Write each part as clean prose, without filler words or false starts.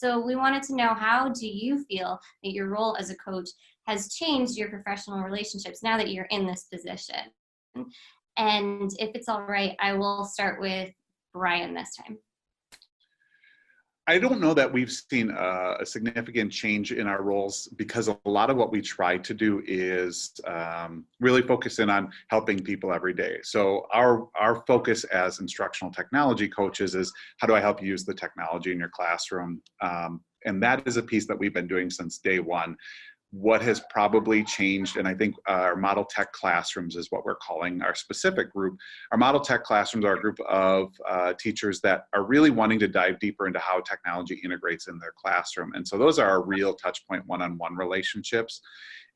So we wanted to know, how do you feel that your role as a coach has changed your professional relationships now that you're in this position? And if it's all right, I will start with Brian this time. I don't know that we've seen a significant change in our roles, because a lot of what we try to do is really focus in on helping people every day. So our focus as instructional technology coaches is, how do I help you use the technology in your classroom? And that is a piece that we've been doing since day one. What has probably changed, and I think our model tech classrooms is what we're calling our specific group. Our model tech classrooms are a group of teachers that are really wanting to dive deeper into how technology integrates in their classroom. And so those are our real touch point one-on-one relationships.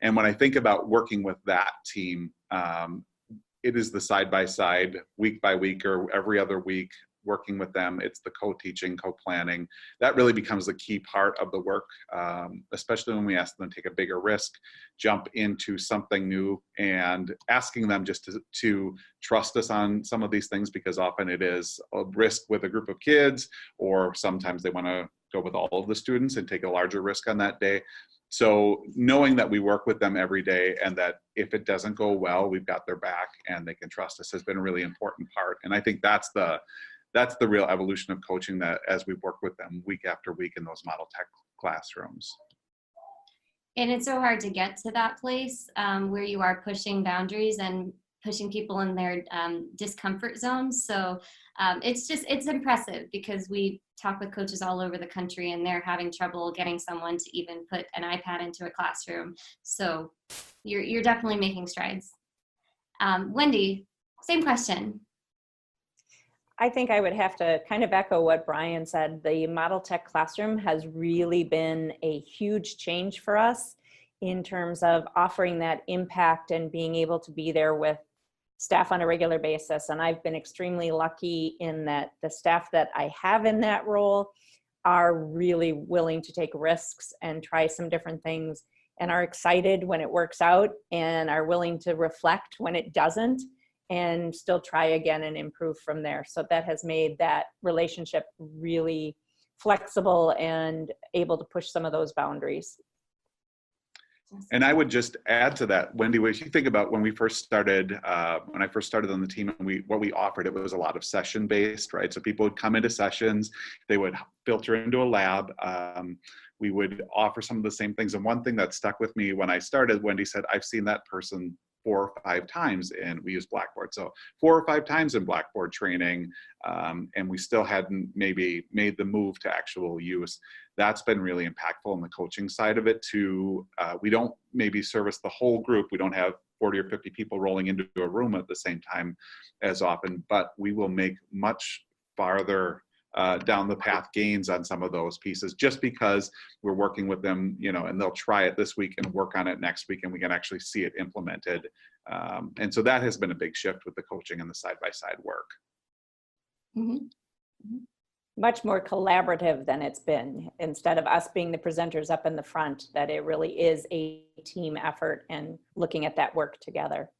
And when I think about working with that team, it is the side-by-side, week by week, or every other week, working with them. It's the co-teaching, co-planning. That really becomes the key part of the work, especially when we ask them to take a bigger risk, jump into something new, and asking them just to trust us on some of these things, because often it is a risk with a group of kids, or sometimes they want to go with all of the students and take a larger risk on that day. So knowing that we work with them every day, and that if it doesn't go well, we've got their back and they can trust us, has been a really important part. And I think that's the real evolution of coaching, that as we work with them week after week in those model tech classrooms. And it's so hard to get to that place where you are pushing boundaries and pushing people in their discomfort zones. So it's impressive, because we talk with coaches all over the country and they're having trouble getting someone to even put an iPad into a classroom. So you're definitely making strides. Wendy, same question. I think I would have to kind of echo what Brian said. The Model Tech Classroom has really been a huge change for us in terms of offering that impact and being able to be there with staff on a regular basis. And I've been extremely lucky in that the staff that I have in that role are really willing to take risks and try some different things, and are excited when it works out, and are willing to reflect when it doesn't, and still try again and improve from there. So that has made that relationship really flexible and able to push some of those boundaries. And I would just add to that, Wendy, when you think about when we first started, when I first started on the team, and what we offered, it was a lot of session based, right? So people would come into sessions, they would filter into a lab. We would offer some of the same things. And one thing that stuck with me when I started, Wendy said, I've seen that person 4 or 5 times, and we use Blackboard. So 4 or 5 times in Blackboard training, and we still hadn't maybe made the move to actual use. That's been really impactful on the coaching side of it too. We don't maybe service the whole group. We don't have 40 or 50 people rolling into a room at the same time as often, but we will make much farther down the path gains on some of those pieces, just because we're working with them, and they'll try it this week and work on it next week, and we can actually see it implemented. And so that has been a big shift with the coaching and the side-by-side work. Mm-hmm. Mm-hmm. Much more collaborative than it's been, instead of us being the presenters up in the front, that it really is a team effort and looking at that work together.